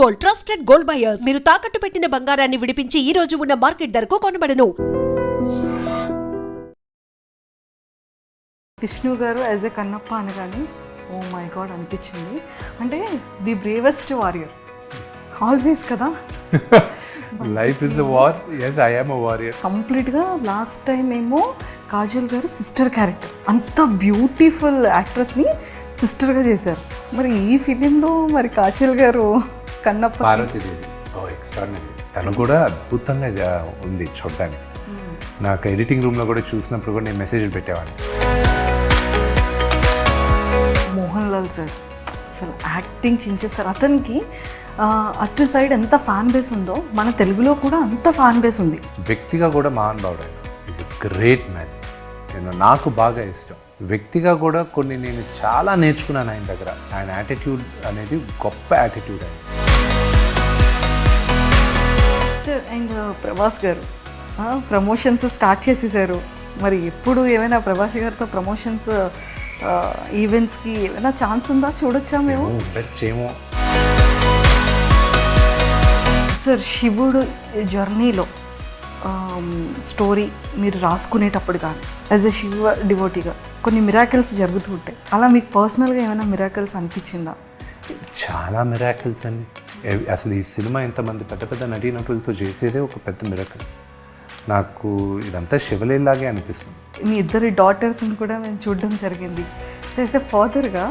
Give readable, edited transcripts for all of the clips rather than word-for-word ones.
Gold, trusted gold buyers. మీరు తాకట్టు పెట్టిన బంగారాన్ని విడిపించి ఈ రోజు ఉన్న మార్కెట్ ధరకు కొనబడను. విష్ణు గారు యాజ్ ఎ కన్నప్ప అనగానే ఓ మై గాడ్ అనిపించింది. అంటే ది బ్రేవెస్ట్ వారియర్ ఆల్వేస్ కదా. Life is a war. yes I am a warrior. కంప్లీట్గా లాస్ట్ టైం ఏమో కాజల్ గారు సిస్టర్ క్యారెక్టర్, అంత బ్యూటిఫుల్ యాక్ట్రెస్ని సిస్టర్గా చేశారు. మరి ఈ ఫిలింలో మరి కాజల్ గారు కన్నప్ప పార్వతీదేవి ఎక్స్ట్రాడినరీ. తను కూడా అద్భుతంగా ఉంది చూడడానికి. నాకు ఎడిటింగ్ రూమ్లో కూడా చూసినప్పుడు కూడా నేను మెసేజ్లు పెట్టేవాడిని. మోహన్ లాల్ సార్ అసలు యాక్టింగ్ చించేస్తారు. అతనికి అటు సైడ్ ఎంత ఫ్యాన్ బేస్ ఉందో మన తెలుగులో కూడా అంత ఫ్యాన్ బేస్ ఉంది. వ్యక్తిగా కూడా మహానుభావుడు ఆయన. Is a great man. నాకు బాగా ఇష్టం. వ్యక్తిగా కూడా కొన్ని నేను చాలా నేర్చుకున్నాను ఆయన దగ్గర. ఆయన యాటిట్యూడ్ అనేది గొప్ప యాటిట్యూడ్ ఆయన. సార్ అండ్ ప్రభాస్ గారు ప్రమోషన్స్ స్టార్ట్ చేసేసారు. మరి ఎప్పుడు ఏమైనా ప్రభాస్ గారితో ప్రమోషన్స్ ఈవెంట్స్కి ఏమైనా ఛాన్స్ ఉందా? చూడొచ్చా మేము? ఉండొచ్చేమో. సార్ శివుడు జర్నీలో స్టోరీ మీరు రాసుకునేటప్పుడు కానీ యాజ్ ఎ శివ డివోటీగా కొన్ని మిరాకిల్స్ జరుగుతూ ఉంటాయి. అలా మీకు పర్సనల్గా ఏమైనా మిరాకిల్స్ అనిపించిందా? చాలా మిరాకిల్స్ అండి. అసలు ఈ సినిమా ఇంతమంది పెద్ద పెద్ద నటీనటులతో చేసేదే ఒక పెద్ద మిరాకిల్. నాకు ఇదంతా శివలీలాగే అనిపిస్తుంది. మీ ఇద్దరి డాటర్స్ని కూడా మేము చూడడం జరిగింది. సో యాజ్ ఎ ఫాదర్గా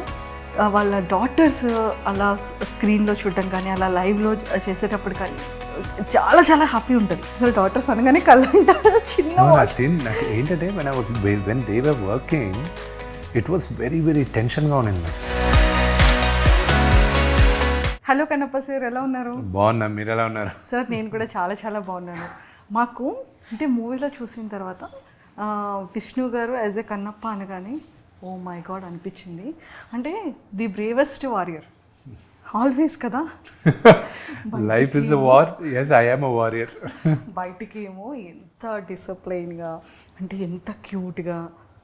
వాళ్ళ డాటర్స్ అలా స్క్రీన్లో చూడడం కానీ అలా లైవ్లో చేసేటప్పుడు కానీ చాలా చాలా హ్యాపీ ఉంటుంది. అసలు డాటర్స్ అనగానే కళ్ళంటారు చిన్న. నాకు ఏంటంటే when they were working it was very very టెన్షన్గా ఉండింది నాకు. హలో కన్నప్ప సార్, ఎలా ఉన్నారు? బాగున్నా, మీరు ఎలా ఉన్నారు? సార్ నేను కూడా చాలా చాలా బాగున్నాను. మాకు అంటే మూవీలో చూసిన తర్వాత విష్ణు గారు యాజ్ ఎ కన్నప్ప అనగానే ఓ మై గాడ్ అనిపించింది. అంటే ది బ్రేవెస్ట్ వారియర్ ఆల్వేస్ కదా. Life is a war. yes I am a warrior. బయటికి ఏమో ఎంత డిసిప్లైన్గా అంటే ఎంత క్యూట్గా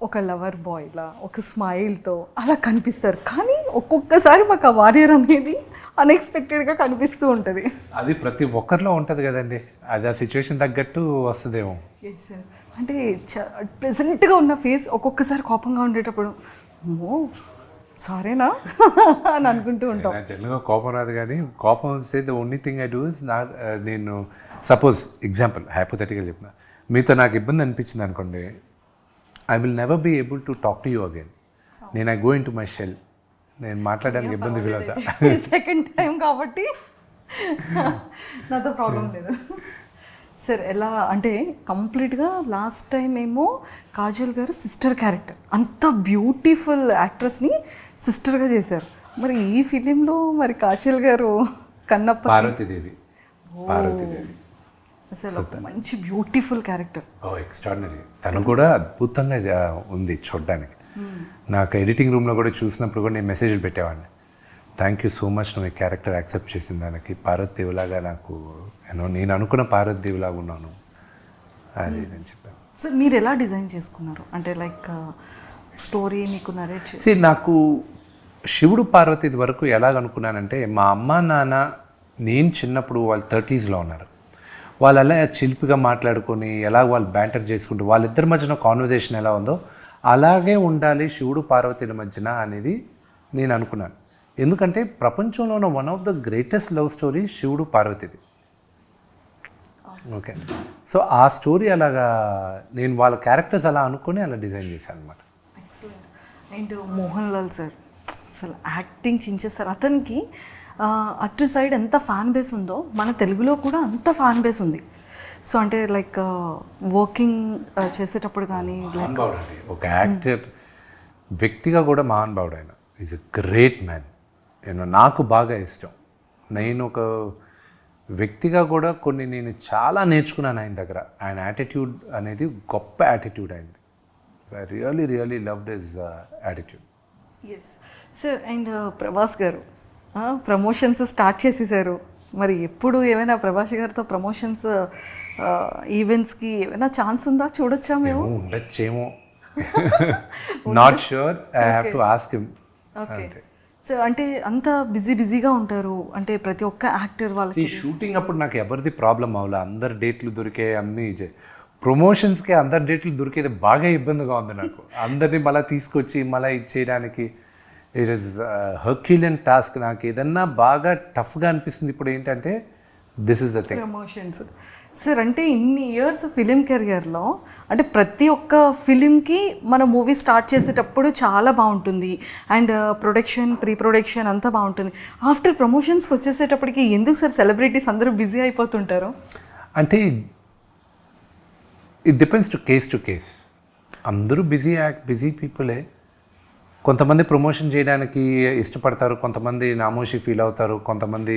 ఒక లవర్ బాయ్లా ఒక స్మైల్తో అలా కనిపిస్తారు. కానీ ఒక్కొక్కసారి మాకు ఆ వారియర్ అనేది అన్ఎక్స్పెక్టెడ్గా కనిపిస్తూ ఉంటుంది. అది ప్రతి ఒక్కరిలో ఉంటుంది కదండి. అది ఆ సిచ్యువేషన్ తగ్గట్టు వస్తుందేమో. Yes sir. అంటే ప్లెజెంట్గా ఉన్న ఫేస్ ఒక్కొక్కసారి కోపంగా ఉండేటప్పుడు అమ్మో సారేనా అని అనుకుంటూ ఉంటాం. జనరల్గా కోపం రాదు, కానీ కోపం వస్తే the only thing I do is నేను సపోజ్ ఎగ్జాంపుల్ హైపోథెటికల్ చెప్పిన మీతో నాకు ఇబ్బంది అనిపించింది అనుకోండి, I will never be able to talk to you again. నేను I go into my shell. నేను మాట్లాడడానికి ఇబ్బంది ఫీల్ అవుతా. సెకండ్ టైం కాబట్టి నాతో ప్రాబ్లం లేదు. సార్ ఎలా అంటే కంప్లీట్గా లాస్ట్ టైం ఏమో కాజల్ గారు సిస్టర్ క్యారెక్టర్, అంత బ్యూటిఫుల్ యాక్ట్రెస్ని సిస్టర్గా చేశారు. మరి ఈ ఫిలింలో మరి కాజల్ గారు కన్నప్ప పార్వతీదేవి అసలు ఒక మంచి బ్యూటిఫుల్ క్యారెక్టర్. ఎక్స్ట్రాడినరీ. తను కూడా అద్భుతంగా ఉంది చూడడానికి. నాకు ఎడిటింగ్ రూమ్లో కూడా చూసినప్పుడు కూడా నేను మెసేజ్లు పెట్టేవాడిని. థ్యాంక్ యూ సో మచ్ నువ్వు ఈ క్యారెక్టర్ యాక్సెప్ట్ చేసిన దానికి. పార్వతీదేవిలాగా నాకు నేను అనుకున్న పార్వతీదేవిలాగా ఉన్నాను అది నేను చెప్పాను. సార్ మీరు ఎలా డిజైన్ చేసుకున్నారు? అంటే లైక్ స్టోరీ మీకు నరేట్ చేసి నాకు శివుడు పార్వతి వరకు ఎలాగ అనుకున్నానంటే, మా అమ్మ నాన్న నేను చిన్నప్పుడు వాళ్ళు 30s ఉన్నారు. వాళ్ళు అలా చిలిపిగా మాట్లాడుకొని ఎలా వాళ్ళు బ్యాంటర్ చేసుకుంటూ వాళ్ళిద్దరి మధ్యన కాన్వర్జేషన్ ఎలా ఉందో అలాగే ఉండాలి శివుడు పార్వతీల మధ్యన అనేది నేను అనుకున్నాను. ఎందుకంటే ప్రపంచంలో ఉన్న one of the greatest love story శివుడు పార్వతిది. ఓకే, సో ఆ స్టోరీ అలాగా నేను వాళ్ళ క్యారెక్టర్స్ అలా అనుకుని అలా డిజైన్ చేశాను అనమాట. అండ్ మోహన్ లాల్ సార్ అసలు యాక్టింగ్ చించేస్తారు. అతనికి అటు సైడ్ ఎంత ఫ్యాన్ బేస్ ఉందో మన తెలుగులో కూడా అంత ఫ్యాన్ బేస్ ఉంది. సో అంటే లైక్ వర్కింగ్ చేసేటప్పుడు కానీ మహానుభావుడు అండి. ఒక యాక్టర్ వ్యక్తిగా కూడా మహానుభావుడు ఆయన. Is a great man. నాకు బాగా ఇష్టం. నేను ఒక వ్యక్తిగా కూడా కొన్ని నేను చాలా నేర్చుకున్నాను ఆయన దగ్గర. ఆయన యాటిట్యూడ్ అనేది గొప్ప యాటిట్యూడ్ అయింది. I really really loved his attitude. Yes sir. And Prabhas గారు ప్రమోషన్స్ స్టార్ట్ చేసేసారు. మరి ఎప్పుడు ఏమైనా ప్రభాస్ గారితో ప్రమోషన్స్ ఈవెంట్స్కి ఏమైనా ఛాన్స్ ఉందా? చూడొచ్చా మేము? ఉండొచ్చేమో. Not sure. I have to ask him. Okay. So అంటే అంత బిజీగా ఉంటారు, అంటే ప్రతి ఒక్క యాక్టర్ వాళ్ళకి. ఈ షూటింగ్ అప్పుడు నాకు ఎవరిది ప్రాబ్లం అవ్వలే, అందరు డేట్లు దొరికే అన్నీ ప్రమోషన్స్కి అందరు డేట్లు దొరికేది బాగా ఇబ్బందిగా ఉంది నాకు. అందరినీ మళ్ళీ తీసుకొచ్చి మళ్ళీ ఇచ్చేయడానికి ఇట్ ఈస్ హర్క్యులియన్ టాస్క్. నాకు ఏదన్నా బాగా టఫ్గా అనిపిస్తుంది ఇప్పుడు ఏంటంటే this is the thing, promotions. Sir అంటే ఇన్ని ఇయర్స్ ఫిలిం కెరియర్లో అంటే ప్రతి ఒక్క ఫిలింకి మన మూవీ స్టార్ట్ చేసేటప్పుడు చాలా బాగుంటుంది, అండ్ ప్రొడక్షన్ ప్రీ ప్రొడక్షన్ అంతా బాగుంటుంది. ఆఫ్టర్ ప్రమోషన్స్కి వచ్చేసేటప్పటికి ఎందుకు సార్ సెలబ్రిటీస్ అందరూ బిజీ అయిపోతుంటారు? అంటే ఇట్ డిపెండ్స్ టు కేస్. అందరూ బిజీ పీపులే. కొంతమంది ప్రమోషన్ చేయడానికి ఇష్టపడతారు, కొంతమంది నామోషి ఫీల్ అవుతారు, కొంతమంది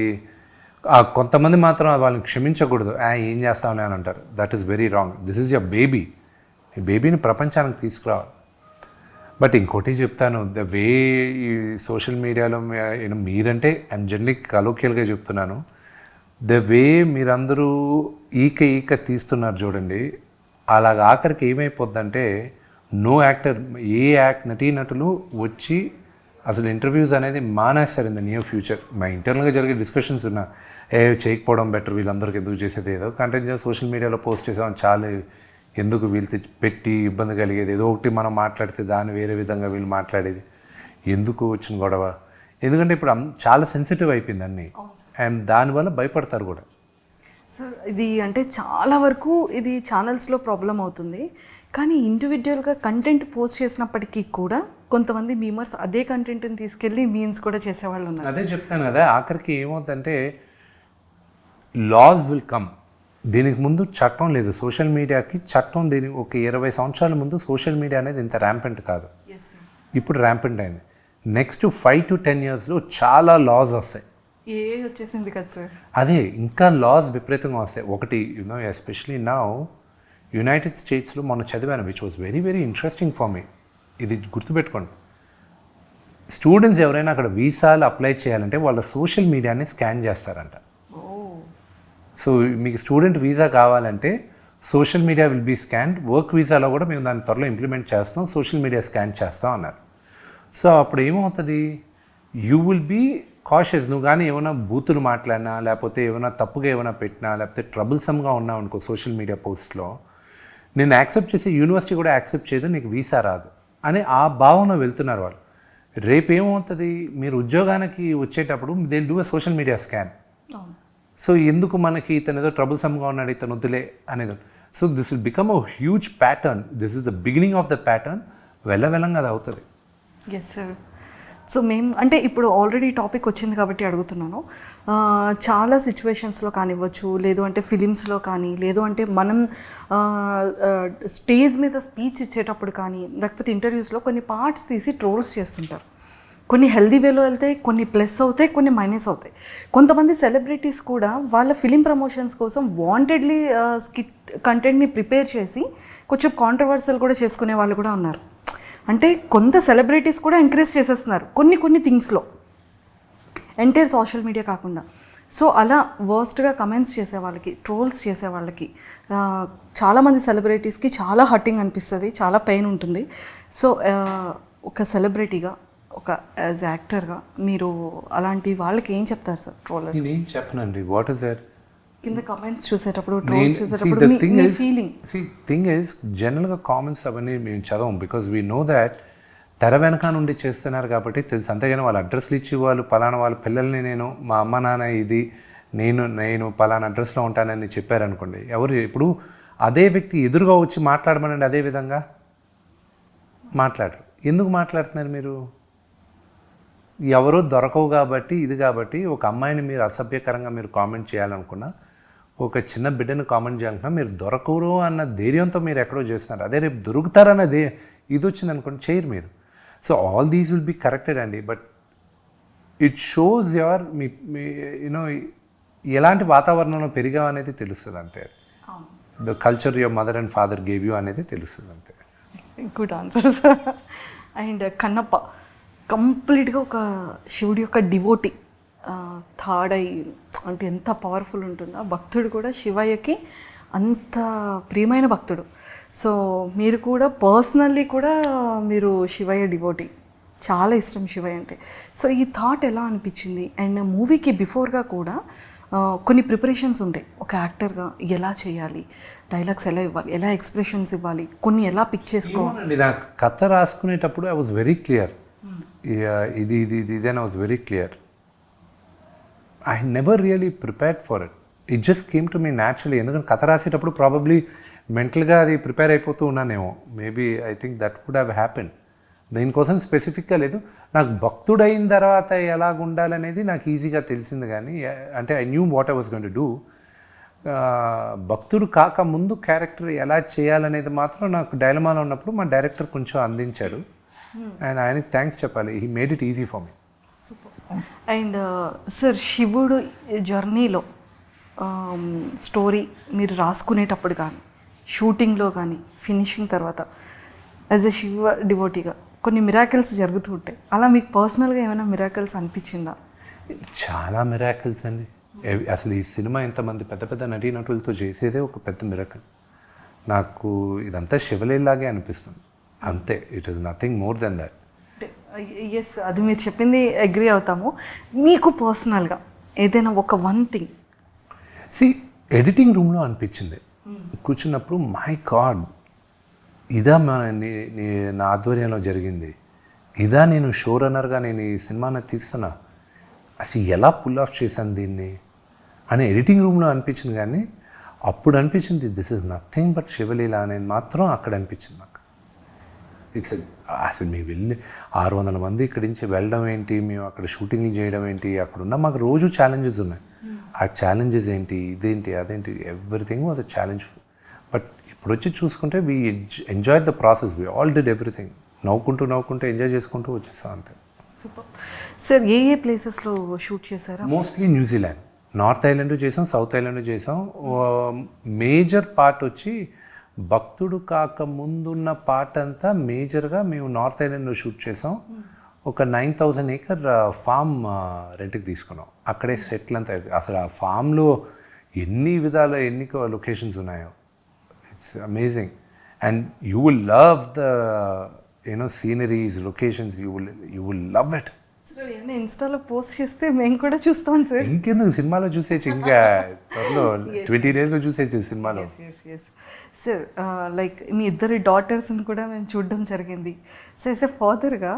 మాత్రం వాళ్ళని క్షమించకూడదు, ఏం చేస్తామని అని అంటారు. That is very wrong. This is your baby. ఈ బేబీని ప్రపంచానికి తీసుకురావాలి. బట్ ఇంకోటి చెప్తాను, ద వే ఈ సోషల్ మీడియాలో మీరంటే ఐఎమ్ జనరలీ కలోకియల్గా చెప్తున్నాను, ద వే మీరందరూ ఈక తీస్తున్నారు చూడండి, అలాగ ఆఖరికి ఏమైపోద్దంటే నో యాక్టర్, నటీనటులు వచ్చి అసలు ఇంటర్వ్యూస్ అనేది మానేస్తారు ఇన్ ద నియర్ ఫ్యూచర్. మా ఇంటర్నల్గా జరిగే డిస్కషన్స్ ఉన్నా, చేయకపోవడం బెటర్, వీళ్ళందరికీ ఎందుకు చేసేది, ఏదో కంటెంట్ సోషల్ మీడియాలో పోస్ట్ చేసాం చాలా, ఎందుకు వీళ్ళు పెట్టి ఇబ్బంది కలిగేది, ఏదో ఒకటి మనం మాట్లాడితే దాన్ని వేరే విధంగా వీళ్ళు మాట్లాడేది, ఎందుకు వచ్చిన గొడవ. ఎందుకంటే ఇప్పుడు చాలా సెన్సిటివ్ అయిపోయింది అన్నీ, అండ్ దానివల్ల భయపడతారు కూడా. సార్ ఇది అంటే చాలా వరకు ఇది ఛానల్స్లో ప్రాబ్లం అవుతుంది, కానీ ఇండివిజువల్గా కంటెంట్ పోస్ట్ చేసినప్పటికీ కూడా కొంతమంది మీమర్స్ అదే కంటెంట్ని తీసుకెళ్ళి మీమ్స్ కూడా చేసేవాళ్ళు ఉన్నారు. అదే చెప్తాను కదా, ఆఖరికి ఏమవుతుందంటే లాస్ విల్ కమ్. దీనికి ముందు చట్టం లేదు సోషల్ మీడియాకి. చట్టం దీనికి ఒక 20 సంవత్సరాల ముందు సోషల్ మీడియా అనేది ఇంత ర్యాంపెంట్ కాదు, ఇప్పుడు ర్యాంపెంట్ అయింది. నెక్స్ట్ 5 to 10 yearsలో చాలా లాస్ వస్తాయి. వచ్చేసింది కదా సార్, అదే ఇంకా లాస్ విపరీతంగా వస్తాయి. ఒకటి ఎస్పెషలీ నౌ యునైటెడ్ స్టేట్స్లో మొన్న చదివాను, which was very very interesting for me. ఇది గుర్తుపెట్టుకోండి, స్టూడెంట్స్ ఎవరైనా అక్కడ వీసాలు అప్లై చేయాలంటే వాళ్ళ సోషల్ మీడియాని స్కాన్ చేస్తారంట. సో మీకు స్టూడెంట్ వీసా కావాలంటే social media will be scanned. Work వీసాలో కూడా మేము దాన్ని త్వరలో ఇంప్లిమెంట్ చేస్తాం, సోషల్ మీడియా స్కాన్ చేస్తాం అన్నారు. సో అప్పుడు ఏమవుతుంది, యూ విల్ బీ కాషియస్. నువ్వు కానీ ఏమైనా బూతులు మాట్లాడినా, లేకపోతే ఏమైనా తప్పుగా ఏమైనా పెట్టినా, లేకపోతే ట్రబుల్సమ్గా ఉన్నావు అనుకో సోషల్ మీడియా పోస్ట్లో, నేను యాక్సెప్ట్ చేసి యూనివర్సిటీ కూడా యాక్సెప్ట్ చేయదు, నీకు వీసా రాదు అని ఆ భావన వెళ్తున్నారు వాళ్ళు. రేపు ఏమవుతుంది, మీరు ఉద్యోగానికి వచ్చేటప్పుడు they do a social media scan. So ఎందుకు మనకి ఇతను ఏదో ట్రబుల్సమ్గా ఉన్నాడు, ఇతను వద్దులే అనేది. So this will become a huge pattern. This is the beginning of the pattern. వెళ్ళంగా అది అవుతుంది. Yes sir. సో మేము అంటే ఇప్పుడు ఆల్రెడీ టాపిక్ వచ్చింది కాబట్టి అడుగుతున్నాను, చాలా సిచ్యువేషన్స్లో కానివ్వచ్చు, లేదు అంటే ఫిలిమ్స్లో కానీ, లేదు అంటే మనం స్టేజ్ మీద స్పీచ్ ఇచ్చేటప్పుడు కానీ, లేకపోతే ఇంటర్వ్యూస్లో కొన్ని పార్ట్స్ తీసి ట్రోల్స్ చేస్తుంటారు. కొన్ని హెల్దీ వేలో వెళ్తాయి, కొన్ని ప్లస్ అవుతాయి, కొన్ని మైనస్ అవుతాయి. కొంతమంది సెలబ్రిటీస్ కూడా వాళ్ళ ఫిలిం ప్రమోషన్స్ కోసం వాంటెడ్లీ స్కిట్ కంటెంట్ని ప్రిపేర్ చేసి కొంచెం కాంట్రవర్సల్ కూడా చేసుకునే వాళ్ళు కూడా ఉన్నారు. అంటే కొంత సెలబ్రిటీస్ కూడా ఎంకరేజ్ చేసేస్తున్నారు కొన్ని థింగ్స్లో, ఎంటైర్ సోషల్ మీడియా కాకుండా. సో అలా వర్స్ట్గా కమెంట్స్ చేసే వాళ్ళకి, ట్రోల్స్ చేసే వాళ్ళకి, చాలామంది సెలబ్రిటీస్కి చాలా హర్టింగ్ అనిపిస్తుంది, చాలా పెయిన్ ఉంటుంది. సో ఒక సెలబ్రిటీగా, ఒక యాజ్ యాక్టర్గా మీరు అలాంటి వాళ్ళకి ఏం చెప్తారు సార్? ట్రోలర్స్ నేను చెప్పనండి, వాట్ ఇస్ దట్ కింద కామెంట్స్ చూసేటప్పుడు, ట్రోల్స్ చూసేటప్పుడు మీ ఫీలింగ్. థింగ్ ఈజ్ జనరల్గా కామెంట్స్ అవన్నీ మేము చదవం, బికాజ్ వీ నో దాట్ తెర వెనక నుండి చేస్తున్నారు కాబట్టి తెలుసు. అంతేగాని వాళ్ళ అడ్రస్లు ఇచ్చి వాళ్ళు పలానా వాళ్ళ పిల్లల్ని నేను మా అమ్మ నాన్న ఇది నేను పలానా అడ్రస్లో ఉంటానని చెప్పారనుకోండి, ఎవరు ఇప్పుడు అదే వ్యక్తి ఎదురుగా వచ్చి మాట్లాడమనండి, అదే విధంగా మాట్లాడరు. ఎందుకు మాట్లాడుతున్నారు మీరు? ఎవరో దొరకవు కాబట్టి, ఇది కాబట్టి ఒక అమ్మాయిని మీరు అసభ్యకరంగా మీరు కామెంట్ చేయాలనుకున్నా, ఒక చిన్న బిడ్డను కామెంట్ చేయాలనుకున్నా, మీరు దొరకరు అన్న ధైర్యంతో మీరు ఎక్కడో చేస్తున్నారు. అదే రేపు దొరుకుతారన్నది ఇది వచ్చింది అనుకోండి, చేయరు మీరు. So all these will be corrected అండి, బట్ ఇట్ షోస్ యువర్ మీ యూనో ఎలాంటి వాతావరణంలో పెరిగావు అనేది తెలుస్తుంది అంతే. The culture your mother and father gave you అనేది తెలుస్తుంది అంతే. Good answer sir. And Kannappa కంప్లీట్గా ఒక శివుడి యొక్క డివోటీ, థర్డ్ ఐ అంటే ఎంత పవర్ఫుల్ ఉంటుందో. భక్తుడు కూడా శివయ్యకి అంత ప్రియమైన భక్తుడు. సో మీరు కూడా పర్సనల్లీ కూడా మీరు శివయ్య డివోటీ. చాలా ఇష్టం శివయ్య అంటే. సో ఈ థాట్ ఎలా అనిపించింది? అండ్ మూవీకి బిఫోర్గా కూడా కొన్ని ప్రిపరేషన్స్ ఉంటాయి. ఒక యాక్టర్గా ఎలా చేయాలి, డైలాగ్స్ ఎలా ఇవ్వాలి, ఎలా ఎక్స్ప్రెషన్స్ ఇవ్వాలి, కొన్ని ఎలా పిక్ చేసుకోవాలి. నాకు కథ రాసుకునేటప్పుడు ఐ వాజ్ వెరీ క్లియర్. ఇది ఇది ఇది ఇది అని I was very clear. I never really prepared for it. It just came to me naturally. ఎందుకంటే కథ రాసేటప్పుడు ప్రాబబ్లీ మెంటల్గా అది ప్రిపేర్ అయిపోతూ ఉన్నానేమో. Maybe I think that would have happen. దీనికోసం స్పెసిఫిక్గా లేదు. నాకు భక్తుడైన తర్వాత ఎలాగ ఉండాలనేది నాకు ఈజీగా తెలిసింది, కానీ అంటే I knew what I was going to do. భక్తుడు కాక ముందు క్యారెక్టర్ ఎలా చేయాలనేది మాత్రం నాకు డైలమాలో ఉన్నప్పుడు మా డైరెక్టర్ కొంచెం అందించాడు. అండ్ ఆయనకి థ్యాంక్స్ చెప్పాలి. He made it easy for me. And sir, శివుడు జర్నీలో స్టోరీ మీరు రాసుకునేటప్పుడు కానీ, షూటింగ్లో కానీ, ఫినిషింగ్ తర్వాత యాజ్ ఎ శివ డివోటీగా కొన్ని మిరాకిల్స్ జరుగుతూ ఉంటాయి. అలా మీకు పర్సనల్గా ఏమైనా మిరాకిల్స్ అనిపించిందా? చాలా మిరాకిల్స్ అండి. అసలు ఈ సినిమా ఇంతమంది పెద్ద పెద్ద నటీనటులతో చేసేదే ఒక పెద్ద మిరాకిల్. నాకు ఇదంతా శివలీలాగే అనిపిస్తుంది, అంతే. It is nothing more than that. Yes, అది మీరు చెప్పింది అగ్రీ అవుతాము. మీకు పర్సనల్గా ఏదైనా ఒక వన్ థింగ్ ఎడిటింగ్ రూమ్లో అనిపించింది కూర్చున్నప్పుడు, మై గాడ్, ఇదా నా ఆధ్వర్యంలో జరిగింది, ఇదా నేను షో రన్నర్గా నేను ఈ సినిమాని తీస్తున్నా, అసలు ఎలా పుల్ ఆఫ్ చేశాను దీన్ని అని ఎడిటింగ్ రూమ్లో అనిపించింది. కానీ అప్పుడు అనిపించింది దిస్ ఇస్ నథింగ్ బట్ శివలీల అనేది మాత్రం అక్కడ అనిపించింది నాకు. ఇట్స్ అసలు మేము వెళ్ళి 600 మంది ఇక్కడి నుంచి వెళ్ళడం ఏంటి, మేము అక్కడ షూటింగ్లు చేయడం ఏంటి, అక్కడ ఉన్న మాకు రోజు ఛాలెంజెస్ ఉన్నాయి. ఆ ఛాలెంజెస్ ఏంటి, ఇదేంటి, అదేంటి, everything was a challenge. But ఇప్పుడు వచ్చి చూసుకుంటే we enjoy the process, we all did everything. నవ్వుకుంటూ ఎంజాయ్ చేసుకుంటూ వచ్చేసాం అంతే. Super sir. ఏ ప్లేసెస్లో షూట్ చేశారా? మోస్ట్లీ న్యూజిలాండ్, నార్త్ ఐలాండ్ చేసాం, సౌత్ ఐలాండ్ చేసాం. మేజర్ పార్ట్ వచ్చి భక్తుడు కాక ముందున్న పార్ట్ అంతా మేజర్గా మేము నార్త్ ఐలాండ్లో షూట్ చేసాం. ఒక 9,000 acre ఫామ్ రెంట్కి తీసుకున్నాం. అక్కడే సెటిల్ అంతా. అసలు ఆ ఫామ్లో ఎన్ని విధాల లొకేషన్స్ ఉన్నాయో, it's amazing. And you will love the sceneries, locations, you will love it. Sir ఏమైనా ఇన్స్టాలో పోస్ట్ చేస్తే మేము కూడా చూస్తాం సార్. ఇంకెందుకు, సినిమాలో చూసేచ్చు, ఇంకా త్వరలో 20 daysలో చూసేచ్చు సినిమాలో. సార్ లైక్ మీ ఇద్దరి డాటర్స్ని కూడా మేము చూడడం జరిగింది. సో యాజ్ ఎ ఫాదర్గా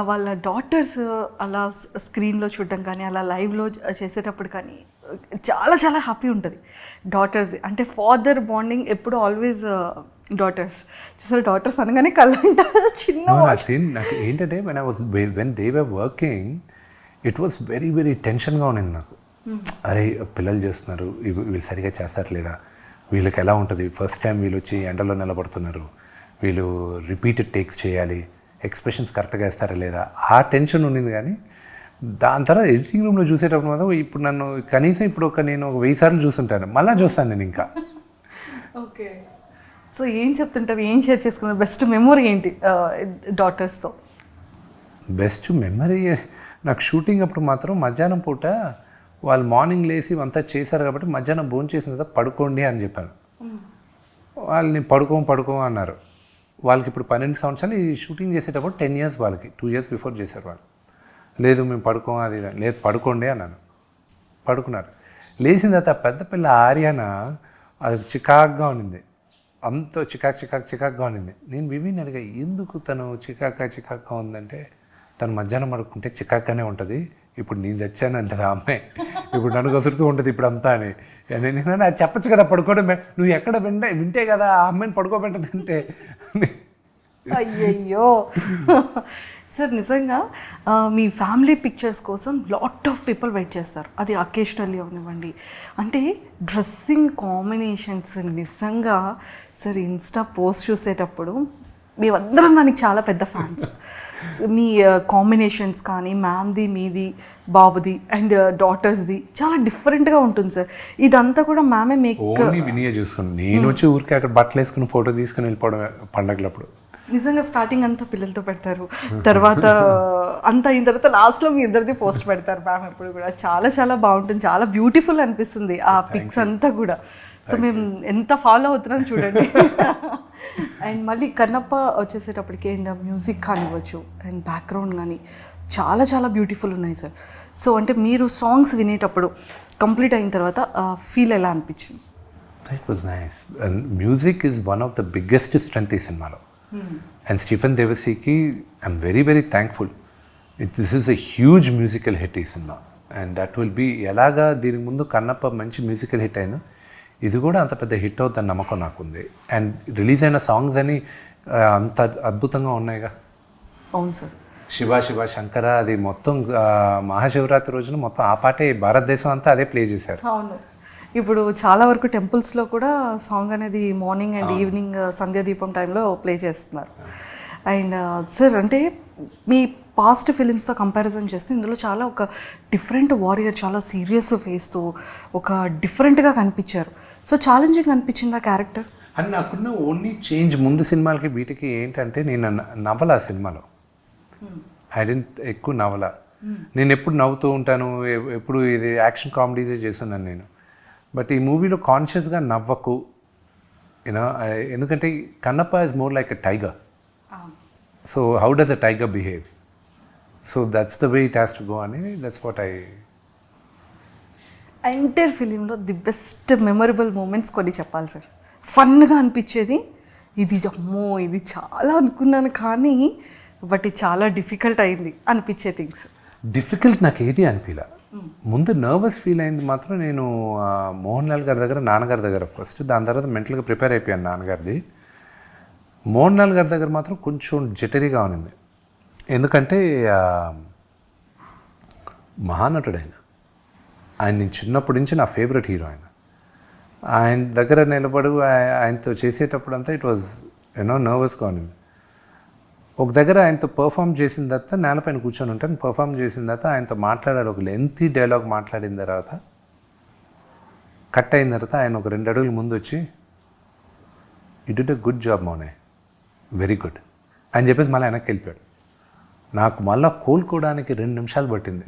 వాళ్ళ డాటర్స్ అలా స్క్రీన్లో చూడడం కానీ, అలా లైవ్లో చేసేటప్పుడు కానీ చాలా చాలా హ్యాపీ ఉంటుంది. డాటర్స్ అంటే ఫాదర్ బాండింగ్ ఎప్పుడు ఆల్వేస్ డాటర్స్. చూసారు, డాటర్స్ అనగానే కళ్ళంట చిన్న. నాకు ఏంటంటే when they were working it was very very టెన్షన్గా ఉన్నింది నాకు. అరే పిల్లలు చేస్తున్నారు, వీళ్ళు సరిగా చేస్తారు లేదా, వీళ్ళకి ఎలా ఉంటుంది, ఫస్ట్ టైం వీళ్ళు వచ్చి ఎండలో నిలబడుతున్నారు, వీళ్ళు రిపీటెడ్ టేక్స్ చేయాలి, ఎక్స్ప్రెషన్స్ కరెక్ట్గా వేస్తారా లేదా, ఆ టెన్షన్ ఉండింది. కానీ దాని తర్వాత ఎడిటింగ్ రూమ్లో చూసేటప్పుడు మాత్రం ఇప్పుడు నన్ను కనీసం నేను ఒక 1000 సార్లు చూస్తుంటాను, మళ్ళీ చూస్తాను నేను ఇంకా. ఓకే. సో ఏం చెప్తుంటారు, ఏం షేర్ చేసుకున్నారు? బెస్ట్ మెమొరీ ఏంటి డాటర్స్తో? బెస్ట్ మెమరీ నాకు షూటింగ్ అప్పుడు మాత్రం మధ్యాహ్నం పూట వాళ్ళు మార్నింగ్ లేసి అంతా చేశారు కాబట్టి మధ్యాహ్నం భోజనం చేసిన తర్వాత పడుకోండి అని చెప్పాను. వాళ్ళని పడుకో అన్నారు. వాళ్ళకి ఇప్పుడు 12 సంవత్సరాలు. ఈ షూటింగ్ చేసేటప్పుడు 10 years వాళ్ళకి, 2 years బిఫోర్ చేశారు వాళ్ళు. లేదు మేము పడుకోం, అది లేదు పడుకోండి అన్నాను. పడుకున్నారు. లేచిన తర్వాత పెద్ద పిల్ల ఆర్యాన అది చికాక్గా ఉన్నింది, అంత చికాక్గా ఉన్నింది. నేను వివిని అడిగా, ఎందుకు తను చికాక్గా ఉందంటే, తను మధ్యాహ్నం పడుకుంటే చికాక్గానే ఉంటుంది, ఇప్పుడు నేను చచ్చాను అంటది ఆ అమ్మాయి, ఇప్పుడు నన్ను కసురుతూ ఉంటుంది ఇప్పుడు అంతా అని. నేను అది చెప్పచ్చు కదా, పడుకోవడం నువ్వు ఎక్కడ వింటే కదా ఆ అమ్మాయిని పడుకోబెట్టదంటే. అయ్యయ్యో. సార్ నిజంగా మీ ఫ్యామిలీ పిక్చర్స్ కోసం లాట్ ఆఫ్ పీపుల్ వెయిట్ చేస్తారు. అది అకేషనల్లీ అవనివ్వండి. అంటే డ్రెస్సింగ్ కాంబినేషన్స్ నిజంగా సార్ ఇన్స్టా పోస్ట్ చూసేటప్పుడు మేమందరం దానికి చాలా పెద్ద ఫ్యాన్స్. మీ కాంబినేషన్స్ కానీ, మ్యామ్ది, మీది, బాబుది అండ్ డాటర్స్ది చాలా డిఫరెంట్గా ఉంటుంది సార్. ఇదంతా కూడా మ్యామే మీకు ఓన్లీ వినియే చూసుకుని, నేను వచ్చి ఊరికి అక్కడ బట్టలు వేసుకుని ఫోటో తీసుకుని వెళ్ళిపోవడం పండగలప్పుడు. నిజంగా స్టార్టింగ్ అంతా పిల్లలతో పెడతారు, తర్వాత అంతా అయిన తర్వాత లాస్ట్లో మీ ఇద్దరిది పోస్ట్ పెడతారు మ్యామ్. ఎప్పుడు కూడా చాలా చాలా బాగుంటుంది, చాలా బ్యూటిఫుల్ అనిపిస్తుంది ఆ పిక్స్ అంతా కూడా. సో మేము ఎంత ఫాలో అవుతున్నాం చూడండి. అండ్ మళ్ళీ కన్నప్ప వచ్చేసేటప్పటికి అండ్ మ్యూజిక్ కానివ్వచ్చు అండ్ బ్యాక్గ్రౌండ్ కానీ చాలా చాలా బ్యూటిఫుల్ ఉన్నాయి సార్. సో అంటే మీరు సాంగ్స్ వినేటప్పుడు కంప్లీట్ అయిన తర్వాత ఫీల్ ఎలా అనిపించింది? That was nice. And music is one of the biggest strength ఈ సినిమాలో. And Stephen Devasiki, I'm very, very thankful. This is a huge musical hit ఈ cinema. And that will be ఎలాగా దీనికి ముందు కన్నప్ప మంచి మ్యూజికల్ హిట్ అయిందో ఇది కూడా అంత పెద్ద హిట్ అవుతుందని నమ్మకం నాకుంది. అండ్ రిలీజ్ అయిన సాంగ్స్ అని అంత అద్భుతంగా ఉన్నాయిగా. అవును సార్. శివ శివ శంకర అది మొత్తం మహాశివరాత్రి రోజున మొత్తం ఆ పాటే భారతదేశం అంతా అదే ప్లే చేశారు. అవును. ఇప్పుడు చాలా వరకు టెంపుల్స్లో కూడా సాంగ్ అనేది మార్నింగ్ అండ్ ఈవినింగ్ సంధ్యాదీపం టైంలో ప్లే చేస్తున్నారు. అండ్ సార్ అంటే మీ పాస్ట్ ఫిలిమ్స్తో కంపారిజన్ చేస్తే ఇందులో చాలా ఒక డిఫరెంట్ వారియర్, చాలా సీరియస్ ఫేస్తో ఒక డిఫరెంట్గా కనిపించారు. సో ఛాలెంజింగ్ అనిపించింది ఆ క్యారెక్టర్. అండ్ నాకున్న ఓన్లీ చేంజ్ ముందు సినిమాలకి వీటికి ఏంటంటే నేను నవల ఆ సినిమాలో ఐ డెంట్ ఎక్కువ నవల. నేను ఎప్పుడు నవ్వుతూ ఉంటాను, ఎప్పుడు ఇది యాక్షన్ కామెడీసే చేస్తున్నాను నేను. బట్ ఈ మూవీలో కాన్షియస్గా నవ్వకు యూనో, ఎందుకంటే Kannappa is more like a tiger. So how does a tiger behave? So that's the way it has to go అని దట్స్ వాట్ ఐ. ఎంటైర్ ఫిలింలో ది బెస్ట్ మెమరబుల్ మూమెంట్స్ కొన్ని చెప్పాలి సార్. ఫన్గా అనిపించేది ఇది, అమ్మో ఇది చాలా అనుకున్నాను కానీ బట్ ఇది చాలా డిఫికల్ట్ అయింది అనిపించే థింగ్స్. డిఫికల్ట్ నాకు ఏది అనిపించలే. ముందు నర్వస్ ఫీల్ అయింది మాత్రం నేను మోహన్ లాల్ గారి దగ్గర, నాన్నగారి దగ్గర ఫస్ట్. దాని తర్వాత మెంటల్గా ప్రిపేర్ అయిపోయాను నాన్నగారిది. మోహన్ లాల్ గారి దగ్గర మాత్రం కొంచెం జటరీగా ఉన్నింది. ఎందుకంటే మహానటుడు ఆయన నేను చిన్నప్పటి నుంచి నా ఫేవరెట్ హీరో ఆయన దగ్గర నిలబడు ఆయనతో చేసేటప్పుడు అంతా ఇట్ వాజ్ నర్వస్గా ఉన్నింది. ఒక దగ్గర ఆయనతో పర్ఫామ్ చేసిన తర్వాత నేలపైన కూర్చొని ఉంటాను, పర్ఫామ్ చేసిన తర్వాత ఆయనతో మాట్లాడాలి. ఒక లెంతీ డైలాగ్ మాట్లాడిన తర్వాత కట్ అయిన తర్వాత ఆయన ఒక 2 అడుగులు ముందు వచ్చి you did a good job మౌనే, వెరీ గుడ్ అని చెప్పేసి మళ్ళీ వెనక్కి వెళ్ళిపోయాడు. నాకు మళ్ళీ కోలుకోవడానికి 2 నిమిషాలు పట్టింది.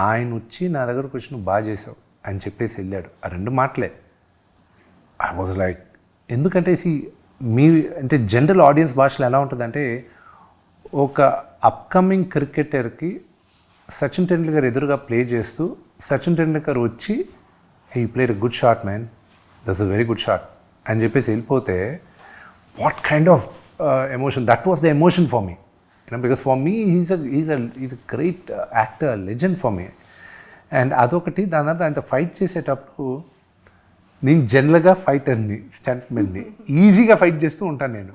ఆయన వచ్చి నా దగ్గరకు వచ్చి నువ్వు బాగా చేసావు అని చెప్పేసి వెళ్ళాడు. ఆ 2 మాటలే ఐ వాజ్ లైక్, ఎందుకంటే మీ అంటే జనరల్ ఆడియన్స్ భాషలో ఎలా ఉంటుందంటే ఒక అప్కమింగ్ క్రికెటర్కి సచిన్ టెండూల్కర్ ఎదురుగా ప్లే చేస్తూ సచిన్ టెండూల్కర్ వచ్చి he played a good shot man, that's a very good shot అని చెప్పేసి వెళ్ళిపోతే what kind of emotion, that was the emotion for me. Because for me is a great actor, legend for me. And అదొకటి. దాని తర్వాత ఆయనతో fight చేసేటప్పుడు నేను జనరల్గా ఫైటర్ని, స్టంట్మెన్ని, ఈజీగా ఫైట్ చేస్తూ ఉంటాను నేను.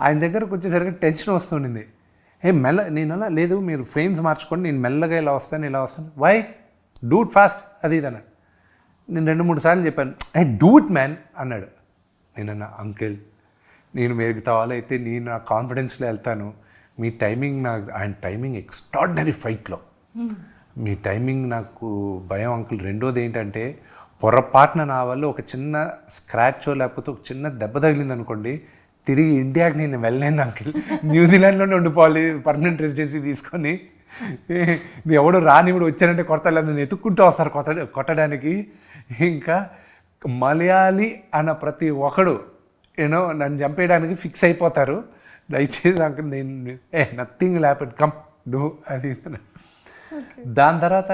ఆయన దగ్గరకు వచ్చేసరికి టెన్షన్ వస్తుండింది. నేను అలా లేదు, మీరు ఫ్రేమ్స్ మార్చుకోండి, నేను మెల్లగా ఇలా వస్తాను. వై డూ ఇట్ ఫాస్ట్ అది ఇది అన్నాడు. నేను 2-3 సార్లు చెప్పాను, డూ ఇట్ మ్యాన్ అన్నాడు. నేనన్నా అంకిల్ నేను మీరు అయితే నేను నా కాన్ఫిడెన్స్లో వెళ్తాను, మీ టైమింగ్ ఆయన టైమింగ్ ఎక్స్ట్రాడినరీ ఫైట్లో మీ టైమింగ్ నాకు భయం అంకుల్. రెండోది ఏంటంటే పొరపాటున నా వల్ల ఒక చిన్న స్క్రాచో లేకపోతే ఒక చిన్న దెబ్బ తగిలింది అనుకోండి, తిరిగి ఇండియాకి నేను వెళ్ళలేను అంకిల్, న్యూజిలాండ్లోనే ఉండిపోవాలి పర్మనెంట్ రెసిడెన్సీ తీసుకొని. ఎవడు రానివుడు వచ్చానంటే కొడతారు, నన్ను ఎత్తుక్కుంటూ వస్తారు కొట్టడానికి. ఇంకా మలయాళీ అన్న ప్రతి ఒక్కడు నన్ను చంపేయడానికి ఫిక్స్ అయిపోతారు. దయచేసి అంకుల్ నేను నథింగ్ హ్యాపెన్, కమ్ డూ అది. దాని తర్వాత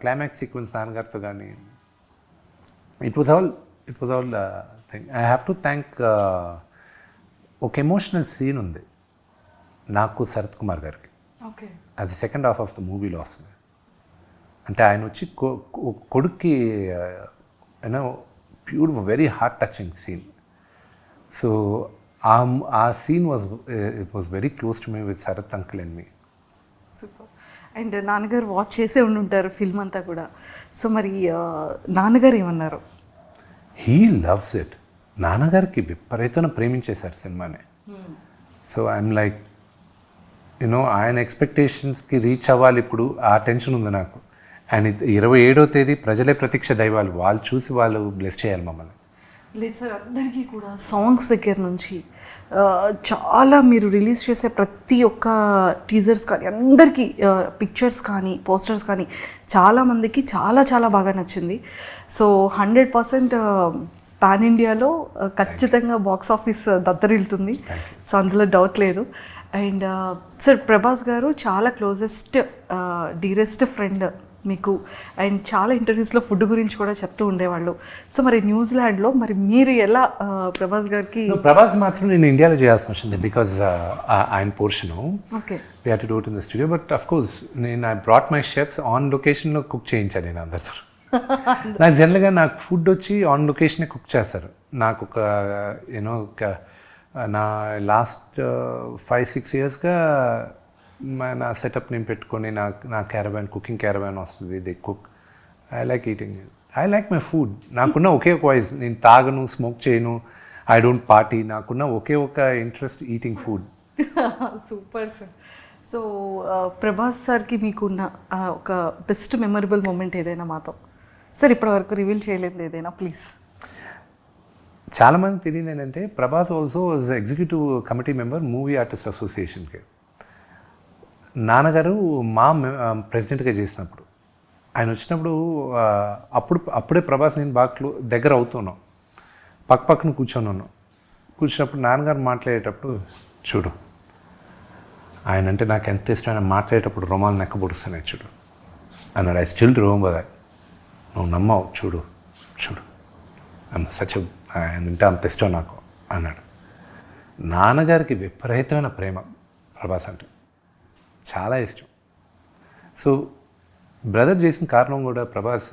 క్లైమాక్స్ సీక్వెన్స్ నాన్నగారితో కానీ it was all thing. I have to thank ఒక ఎమోషనల్ సీన్ ఉంది నాకు శరత్ కుమార్ గారికి. ఓకే. అది సెకండ్ హాఫ్ ఆఫ్ ద మూవీలో వస్తుంది. అంటే ఆయన వచ్చి కొడుక్కి beautiful very heart touching scene. So ఆ scene was very close to me with Sarath uncle and me. Super. And నాన్నగారు వాచ్ చేసే ఉండుంటారు ఫిల్మ్ అంతా కూడా. సో మరి నాన్నగారు ఏమన్నారు? He loves it. నాన్నగారికి విపరీతంగా ప్రేమించేశారు సినిమాని. సో ఐఎమ్ లైక్ ఆయన ఎక్స్పెక్టేషన్స్కి రీచ్ అవ్వాలి ఇప్పుడు, ఆ టెన్షన్ ఉంది నాకు. అండ్ 27వ తేదీ ప్రజలే ప్రతీక్ష దైవాలు, వాళ్ళు చూసి వాళ్ళు బ్లెస్ చేయాలి మమ్మల్ని. లేదు సార్, అందరికీ కూడా సాంగ్స్ దగ్గర నుంచి చాలా మీరు రిలీజ్ చేసే ప్రతి ఒక్క టీజర్స్ కానీ అందరికీ పిక్చర్స్ కానీ పోస్టర్స్ కానీ చాలామందికి చాలా చాలా బాగా నచ్చింది. సో 100% పాన్ ఇండియాలో ఖచ్చితంగా బాక్స్ ఆఫీస్ దద్దరిల్లుతుంది. సో అందులో డౌట్ లేదు. అండ్ సార్, ప్రభాస్ గారు చాలా క్లోజెస్ట్ డీరెస్ట్ ఫ్రెండ్ మీకు, అండ్ చాలా ఇంటర్వ్యూస్లో ఫుడ్ గురించి కూడా చెప్తూ ఉండేవాళ్ళు. సో మరి న్యూజిలాండ్లో మరి మీరు ఎలా ప్రభాస్ గారికి? ప్రభాస్ మాత్రం నేను ఇండియాలో చేయాల్సి వచ్చింది బికాజ్ ఆయన portion okay, we have to do it in the studio. But of course నేను I brought my chefs on లొకేషన్లో కుక్ చేయించాను నేను అందరితో. నాకు జనరల్గా నాకు ఫుడ్ వచ్చి ఆన్ లొకేషనే కుక్ చేస్తారు. నాకు ఒక యూనో నా లాస్ట్ 5-6 ఇయర్స్గా నా సెటప్ నేను పెట్టుకొని నా క్యారవాన్, కుకింగ్ క్యారవాన్ వస్తుంది. They cook. I like eating, I like my food. నాకున్న ఒకే ఒక వాయిస్, నేను తాగను, స్మోక్ చేయను, ఐ డోంట్ పార్టీ. నాకున్న ఒకే ఒక interest eating food. Super sir. So Prabhas సార్కి మీకున్న ఒక బెస్ట్ మెమరబుల్ మూమెంట్ ఏదైనా మాతో సార్ ఇప్పటివరకు రివీల్ చేయలేదు ఏదైనా ప్లీజ్? చాలామంది తెలియదు ఏంటంటే Prabhas also was executive committee member movie artist అసోసియేషన్కి. నాన్నగారు మా ప్రెసిడెంట్గా చేసినప్పుడు ఆయన వచ్చినప్పుడు అప్పుడే ప్రభాస్ నేను బాగా దగ్గర అవుతున్నాం, పక్కన కూర్చొని ఉన్నాం. కూర్చున్నప్పుడు నాన్నగారు మాట్లాడేటప్పుడు, చూడు ఆయన అంటే నాకు ఎంత ఇష్టమైన, మాట్లాడేటప్పుడు రోమాలు నెక్క పొడుస్తున్నాయి చూడు అన్నాడు. I still remember that. నువ్వు నమ్మవు, చూడు చూడు ఆయన అంటే అంత ఇష్టం నాకు అన్నాడు. నాన్నగారికి విపరీతమైన ప్రేమ ప్రభాస్ అంటే, చాలా ఇష్టం. సో బ్రదర్ చేసిన కారణం కూడా, ప్రభాస్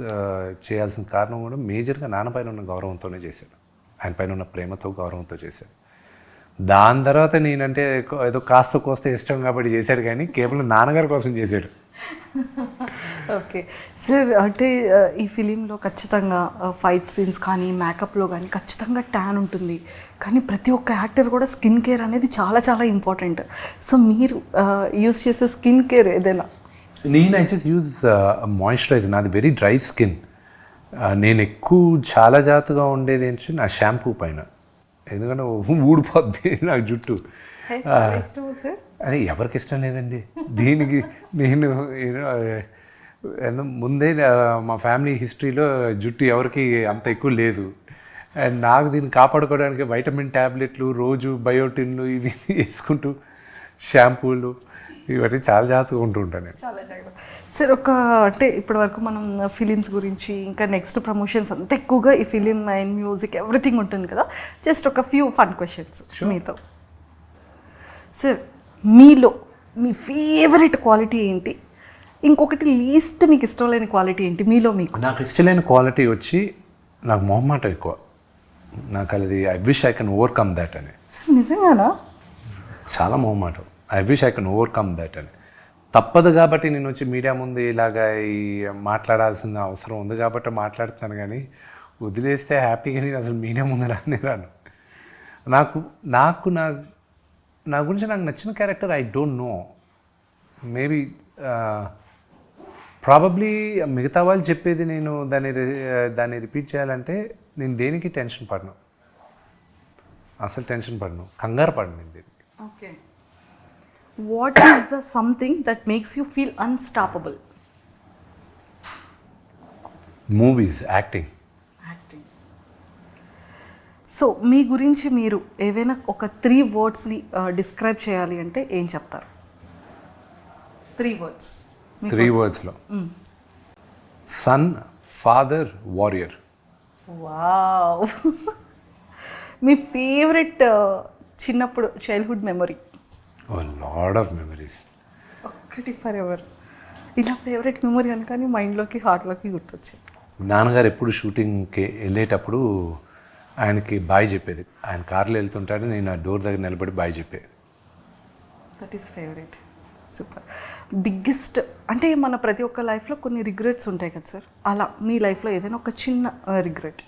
చేయాల్సిన కారణం కూడా మేజర్గా నాన్న పైన ఉన్న గౌరవంతోనే చేశాడు. ఆయన పైన ఉన్న ప్రేమతో, గౌరవంతో చేశాడు. దాని తర్వాత నేనంటే ఏదో కాస్త కోస్త ఇష్టం కాబట్టి చేశాడు, కానీ కేవలం నాన్నగారి కోసం చేశాడు. ఓకే సార్, అంటే ఈ ఫిలింలో ఖచ్చితంగా ఫైట్ సీన్స్ కానీ మేకప్లో కానీ ఖచ్చితంగా ట్యాన్ ఉంటుంది, కానీ ప్రతి ఒక్క యాక్టర్ కూడా స్కిన్ కేర్ అనేది చాలా చాలా ఇంపార్టెంట్. సో మీరు యూస్ చేసే స్కిన్ కేర్ ఏదైనా? నేను ఐ జస్ట్ యూజ్ మాయిశ్చరైజర్. నాది వెరీ డ్రై స్కిన్. నేను ఎక్కువ చాలా జాగ్రత్తగా ఉండేది ఏంటంటే నా షాంపూ పైన, ఎందుకంటే ఊడిపోద్ది నాకు జుట్టు. అరే ఎవరికి ఇష్టం లేదండి దీనికి. నేను ముందే మా ఫ్యామిలీ హిస్టరీలో జుట్టు ఎవరికి అంత ఎక్కువ లేదు. అండ్ నాకు దీన్ని కాపాడుకోవడానికి వైటమిన్ ట్యాబ్లెట్లు, రోజు బయోటిన్లు ఇవి వేసుకుంటూ, షాంపూలు ఇవన్నీ చాలా జాగ్రత్తగా ఉంటూ ఉంటాను నేను. చాలా జాగ్రత్త సార్. అంటే ఇప్పటి వరకు మనం ఫిలిమ్స్ గురించి, ఇంకా నెక్స్ట్ ప్రమోషన్స్ అంత ఎక్కువగా ఈ ఫిలిం అండ్ మ్యూజిక్ ఎవ్రీథింగ్ ఉంటుంది కదా, జస్ట్ ఒక ఫ్యూ ఫన్ క్వశ్చన్స్ మీతో. సార్, మీలో మీ ఫేవరెట్ క్వాలిటీ ఏంటి? ఇంకొకటి లీస్ట్ మీకు ఇష్టం లేని క్వాలిటీ ఏంటి మీలో మీకు? నాకు ఇష్టం లేని క్వాలిటీ వచ్చి నాకు మొహమాటం ఎక్కువ. నాకు అది I wish I can overcome that అని. సార్ నిజంగానా? చాలా మొహమాటం. I wish I can overcome that అని. తప్పదు కాబట్టి నేను వచ్చి మీడియా ముందు ఇలాగా ఈ మాట్లాడాల్సిన అవసరం ఉంది కాబట్టి మాట్లాడుతున్నాను, కానీ వదిలేస్తే హ్యాపీగా నేను అసలు మీడియా ముందు రాను. నా గురించి నాకు నచ్చిన character I don't no. Maybe probably మిగతా వాళ్ళు చెప్పేది నేను దాన్ని రిపీట్ చేయాలంటే నేను దేనికి టెన్షన్ పడను, అసలు టెన్షన్ పడను, కంగారు పడను నేను దేనికి. Okay, what is the something that makes you feel unstoppable? Movies, acting. So మీ గురించి మీరు ఏవైనా ఒక 3 wordsని డిస్క్రైబ్ చేయాలి అంటే ఏం చెప్తారు? 3 words. 3 wordsలో సన్, ఫాదర్, వారియర్. వావ్. మీ ఫేవరెట్ చిన్నప్పుడు childhood memory? Load of memories. ఒక్కటి ఫర్ ఎవర్ ఇలా ఫేవరెట్ మెమరీ అనుకని మైండ్లోకి, హార్ట్లోకి గుర్తొచ్చాయి. నాన్నగారు ఎప్పుడు షూటింగ్కి వెళ్ళేటప్పుడు ఆయనకి బాయ్ చెప్పేది. ఆయన కార్లో వెళ్తుంటాడు, నేను ఆ డోర్ దగ్గర నిలబడి బాయ్ చెప్పేది. That is favourite. Super. Biggest అంటే మన ప్రతి ఒక్క లైఫ్లో కొన్ని రిగ్రెట్స్ ఉంటాయి కదా సార్, అలా మీ లైఫ్లో ఏదైనా ఒక చిన్న regret?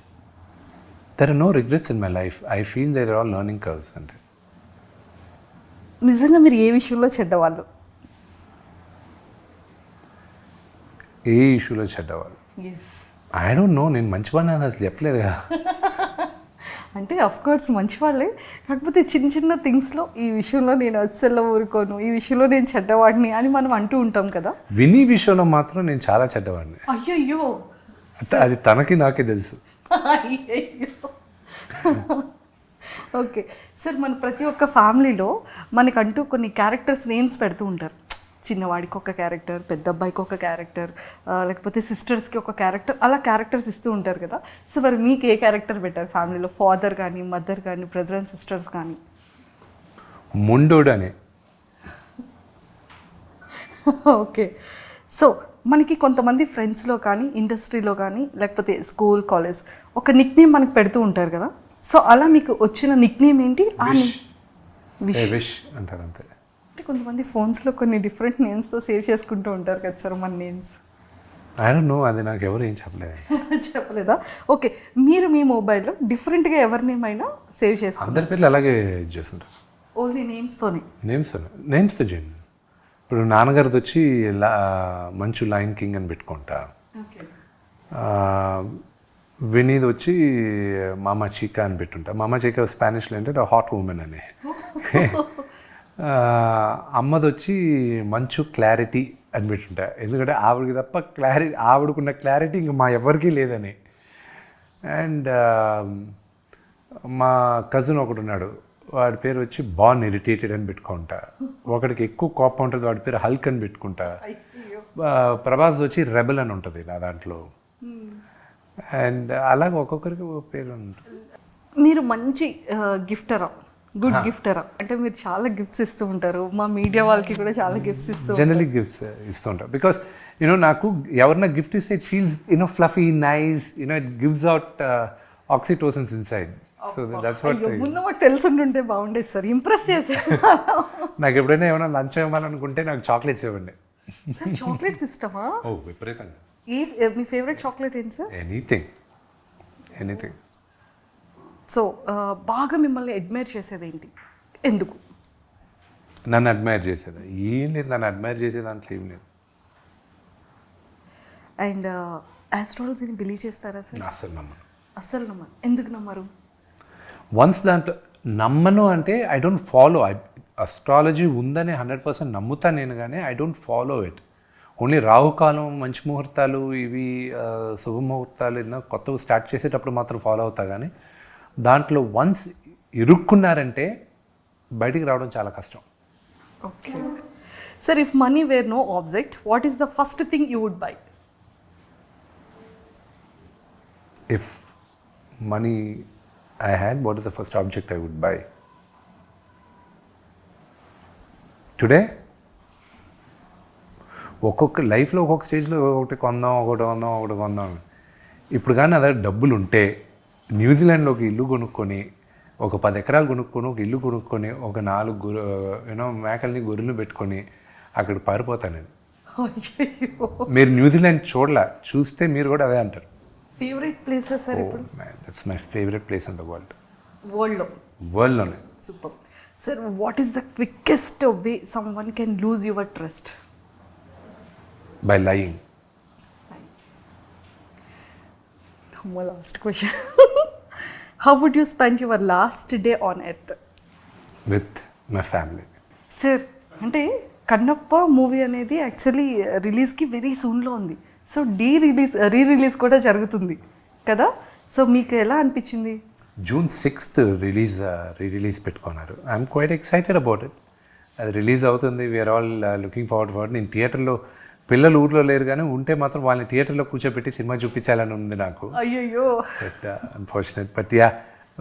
There are no regrets in my life. I feel there are all learning curves అంతే. నిజంగా మీరు ఏ విషయంలో చెడ్డవాళ్ళు? ఏ ఇష్యూలో చెడ్డవాళ్ళు? ఎస్. I don't know. నేను మంచివాడిని అసలు చెప్పలేదు కదా. అంటే అఫ్ కోర్స్ మంచి వాళ్ళే, కాకపోతే చిన్న చిన్న థింగ్స్లో ఈ విషయంలో నేను అస్సలు ఊరుకోను, ఈ విషయంలో నేను చెడ్డవాడిని అని మనం అంటూ ఉంటాం కదా. విని విషయంలో మాత్రం నేను చాలా చెడ్డవాడిని. అయ్యయ్యో, అంటే అది తనకి నాకే తెలుసు. అయ్యయ్యో. ఓకే సార్, మన ప్రతి ఒక్క ఫ్యామిలీలో మనకంటూ కొన్ని క్యారెక్టర్స్ నేమ్స్ పెడుతూ ఉంటారు. చిన్నవాడికి ఒక క్యారెక్టర్, పెద్ద అబ్బాయికి ఒక క్యారెక్టర్, లేకపోతే సిస్టర్స్కి ఒక క్యారెక్టర్, అలా క్యారెక్టర్స్ ఇస్తూ ఉంటారు కదా. సో మరి మీకు ఏ క్యారెక్టర్ పెట్టారు ఫ్యామిలీలో? ఫాదర్ కానీ, మదర్ కానీ, బ్రదర్ అండ్ సిస్టర్స్ కానీ? ముండోడు అని. ఓకే. సో మనకి కొంతమంది ఫ్రెండ్స్లో కానీ, ఇండస్ట్రీలో కానీ, లేకపోతే స్కూల్, కాలేజ్ ఒక నిక్ నేమ్ మనకు పెడుతూ ఉంటారు కదా. సో అలా మీకు వచ్చిన నిక్ నేమ్ ఏంటి? విష్ అంటారు అంతే. అంటే కొంతమంది ఫోన్స్లో కొన్ని డిఫరెంట్ నేమ్స్తో సేవ్ చేసుకుంటూ ఉంటారు కదా సార్ మన నేమ్స్. ఐ డోంట్ నో, అది నాకు ఎవరు ఏం చెప్పలేదు. చెప్పలేదా? ఓకే, మీరు మీ మొబైల్లో డిఫరెంట్గా ఎవరి నేమ్ అయినా సేవ్ చేసుకుంటారు? అందరి పేర్లు అలాగే చేస్తుంటారు. ఓన్లీ నేమ్స్తోనే? నేమ్స్ చేయండి. ఇప్పుడు నాన్నగారిది వచ్చి మంచు లైన్ కింగ్ అని పెట్టుకుంటా. వినీది వచ్చి మామా చీకా అని పెట్టుంటా. మామా చీకా స్పానిష్లో ఏంటంటే హాట్ ఉమెన్ అని. అమ్మది వచ్చి మంచు క్లారిటీ అని పెట్టుంటా, ఎందుకంటే ఆవిడకి తప్ప ఆవిడకున్న క్లారిటీ ఇంకా మా ఎవరికీ లేదని. అండ్ మా కజిన్ ఒకడు ఉన్నాడు, వాడి పేరు వచ్చి బాన్ ఇరిటేటెడ్ అని పెట్టుకుంటా. ఒకడికి ఎక్కువ కోపం ఉంటుంది, వాడి పేరు హల్క్ అని పెట్టుకుంటా. ప్రభాస్ వచ్చి రెబల్ అని ఉంటుంది నా దాంట్లో. అండ్ అలాగే ఒక్కొక్కరికి పేరు ఉంటుంది. మీరు మంచి గిఫ్టరా, గుడ్ గిఫ్టరా? అంటే మీరు చాలా గిఫ్ట్స్ ఇస్తూ ఉంటారు, మా మీడియా వాళ్ళకి కూడా చాలా గిఫ్ట్స్ ఇస్తూ ఉంటారు. జనరలీ గిఫ్ట్స్ ఇస్తూ ఉంటారు బికాస్ నాకు ఎవరన్నా గిఫ్ట్ ఇస్తే it feels fluffy, nice, it gives out oxytocins inside. So that's what. ముందు మాకు తెలుసుంటుంటే బాగుండేది సార్, ఇంప్రెస్ చేసే. నాకు ఎప్పుడైనా ఏమైనా లంచ్ ఇవ్వాలనుకుంటే నాకు చాక్లెట్స్ ఇవ్వండి. చాక్లెట్స్ ఇష్టమా? ఓ విపరీతంగా. మీ ఫేవరెట్ చాక్లెట్ ఏంటి సార్? ఎనీథింగ్. సో బాగా మిమ్మల్ని అడ్మైర్ చేసేది ఏంటి, ఎందుకు? నన్ను అడ్మైర్ చేసేదా? ఏం లేదు, నన్ను అడ్మైర్ చేసే దాంట్లో ఏం లేదు. అండ్ ఆస్ట్రాలజీని బిలీవ్ చేస్తారా సార్? అస్సలు నమ్మను. ఎందుకు నమ్మరు? వన్స్ దాంట్లో నమ్మను అంటే ఐ డోంట్ ఫాలో. అస్ట్రాలజీ ఉందని 100% నమ్ముతా నేను, కానీ I don't follow it. Only రాహుకాలం, మంచి ముహూర్తాలు, ఇవి శుభముహూర్తాలు ఏదైనా కొత్తగా స్టార్ట్ చేసేటప్పుడు మాత్రం ఫాలో అవుతా, కానీ దాంట్లో వన్స్ ఇరుక్కున్నారంటే బయటికి రావడం చాలా కష్టం. Okay sir, if money were no object, what is the first thing you would buy? If money I had, what is the first object I would buy? Today, ఒక్కొక్క లైఫ్లో ఒక్కొక్క స్టేజ్లో ఒకటి కొందాం. ఇప్పుడు కానీ అదే డబ్బులు ఉంటే న్యూజిలాండ్లో ఒక ఇల్లు కొనుక్కొని, ఒక 10 ఎకరాలు కొనుక్కొని, ఒక ఇల్లు కొనుక్కొని, ఒక 4 మేకల్ని, గొర్రెలు పెట్టుకొని అక్కడ పారిపోతాను నేను. మీరు న్యూజిలాండ్ చూస్తే మీరు కూడా అదే అంటారు. ఫేవరెట్ ప్లేస్ సార్ ఇప్పుడు? That's my favourite place in the world. వరల్డ్లోనే? Super sir. What is the quickest way someone can lose your trust? By lying. Last question. How would you spend your last day on earth? With my family. Sir, అంటే Kannappa movie అనేది actually రిలీజ్కి very సూన్లో ఉంది. So re release కూడా జరుగుతుంది కదా. So మీకు ఎలా అనిపించింది? June 6th రిలీజ్ పెట్టుకున్నారు. I'm quite excited about it. అది రిలీజ్ అవుతుంది, we're all looking forward for. నేను థియేటర్లో, పిల్లలు ఊర్లో లేరు కానీ ఉంటే మాత్రం వాళ్ళని థియేటర్లో కూర్చోబెట్టి సినిమా చూపించాలని ఉంది నాకు. అయ్యయ్యో, బట్ అన్ఫార్చునేట్.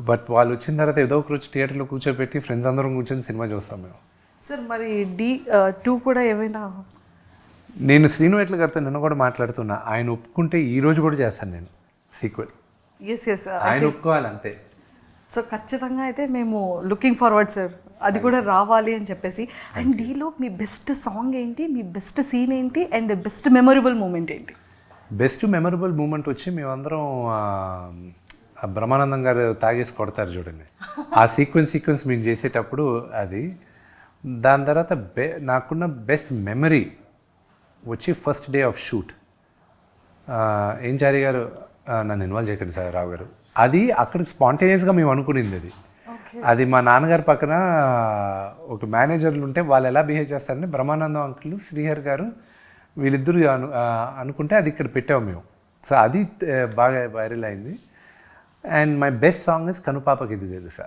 బట్ వాళ్ళు వచ్చిన తర్వాత ఏదో ఒక రోజు థియేటర్లో కూర్చోబెట్టి ఫ్రెండ్స్ అందరం కూర్చొని సినిమా చూస్తాం మేము. సార్ మరి D2 కూడా ఏమైనా? నేను శ్రీను ఎట్ల గారితో నిన్న కూడా మాట్లాడుతున్నా, ఆయన ఒప్పుకుంటే ఈ రోజు కూడా చేస్తాను నేను సీక్వెల్. ఎస్ ఆయన ఒప్పుకోవాలి అంతే. సో ఖచ్చితంగా అయితే మేము లుకింగ్ ఫార్వర్డ్ సార్, అది కూడా రావాలి అని చెప్పేసి. అండ్ డీలో మీ బెస్ట్ సాంగ్ ఏంటి, మీ బెస్ట్ సీన్ ఏంటి, అండ్ బెస్ట్ మెమొరబుల్ మూమెంట్ ఏంటి? బెస్ట్ మెమొరబుల్ మూమెంట్ వచ్చి మేమందరం బ్రహ్మానందం గారు తాగేసి కొడతారు చూడండి, ఆ సీక్వెన్స్ మేము చేసేటప్పుడు అది. దాని తర్వాత నాకున్న బెస్ట్ మెమరీ వచ్చి ఫస్ట్ డే ఆఫ్ షూట్. ఏం చారి గారు, నన్ను ఇన్వాల్వ్ చేయకండి సార్ రావు గారు, అది అక్కడ స్పాంటేనియస్గా మేము అనుకునింది అది. అది మా నాన్నగారి పక్కన ఒక మేనేజర్లు ఉంటే వాళ్ళు ఎలా బిహేవ్ చేస్తారంటే బ్రహ్మానందం అంకుల్, శ్రీహర్ గారు వీళ్ళిద్దరు అనుకుంటే అది ఇక్కడ పెట్టాము మేము. సో అది బాగా వైరల్ అయింది. And my best song is కనుపాపకి ఇది తెలుసా.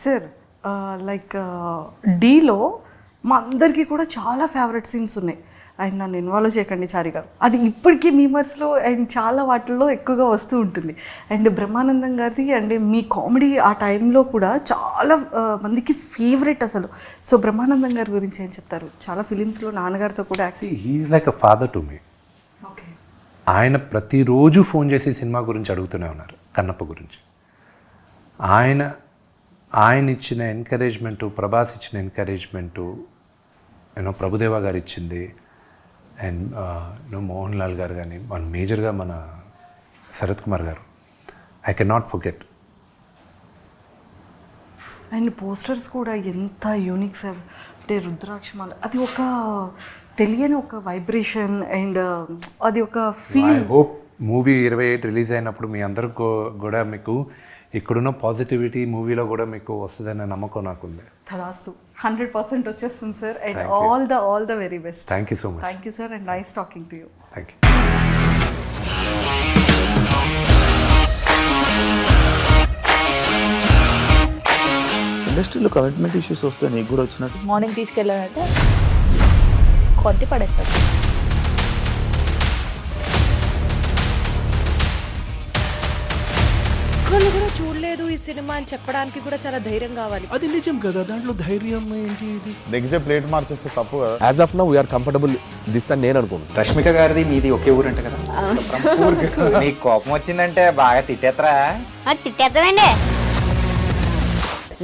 సార్ లైక్ డీలో మా అందరికీ కూడా చాలా ఫేవరెట్ సీన్స్ ఉన్నాయి. అండ్ నన్ను ఇన్వాల్వ్ చేయకండి చారి గారు, అది ఇప్పటికీ మీమర్స్లో అండ్ చాలా వాటిల్లో ఎక్కువగా వస్తూ ఉంటుంది. అండ్ బ్రహ్మానందం గారిది అండ్ మీ కామెడీ ఆ టైంలో కూడా చాలా మందికి ఫేవరెట్ అసలు. సో బ్రహ్మానందం గారి గురించి ఏం చెప్తారు? చాలా ఫిలిమ్స్లో నాన్నగారితో కూడా actually he's like a father to me. Okay. ఆయన ప్రతిరోజు ఫోన్ చేసి సినిమా గురించి అడుగుతూనే ఉన్నారు, కన్నప్ప గురించి. ఆయన ఇచ్చిన ఎంకరేజ్మెంటు, ప్రభాస్ ఇచ్చిన ఎంకరేజ్మెంటు, ప్రభుదేవ గారు ఇచ్చింది, అండ్ మోహన్ లాల్ గారు కానీ, మన మేజర్గా మన శరత్ కుమార్ గారు, I can not forget. And posters కూడా ఎంత యూనిక్ సార్. అంటే రుద్రాక్షమాల అది ఒక తెలియని ఒక వైబ్రేషన్ అండ్ అది ఒక feel. I hope movie 28 release అయినప్పుడు మీ అందరికి కూడా మీకు ఇక్కడున్న పాజిటివిటీ మూవీలో కూడా మీకు వస్తుందనే నమ్మకం నాకుంది. తదాస్తు 100% వచ్చేస్తుంది sir. And all the very best. Thank you so much. Thank you sir and nice talking to you. Thank you. ఇండస్ట్రీలో కమిట్మెంట్ ఇష్యూస్ వస్తే నీకు కూడా వచ్చినట్టు మార్నింగ్ తీసుకెళ్ళాలంటే కొట్టి పడేస్తారు. ఒక్కళ్ళు కూడా చూడలేదు ఈ సినిమా అని చెప్పడానికి కూడా చాలా ధైర్యం కావాలి. అది నిజం కదా, దాంట్లో ధైర్యం ఏంటి? ఇది నెక్స్ట్ డే ప్లేట్ మార్చేస్తే తప్పు కదా. As of now we're comfortable this అని నేను అనుకుంటున్నాను. రష్మిక గారిది మీది ఒకే ఊరంట కదా? నీకు కోపం వచ్చిందంటే బాగా తిట్టేత్తరా? తిట్టేద్దామండి.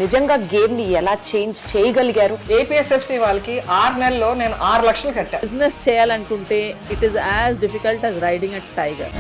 నిజంగా గేమ్ ని ఎలా చేంజ్ చేయగలిగారు? ఏపీఎస్ఎఫ్సి వాళ్ళకి 6 నెలల్లో నేను 6 లక్షలు కట్టా. బిజినెస్ చేయాలనుకుంటే it is as difficult as riding a tiger.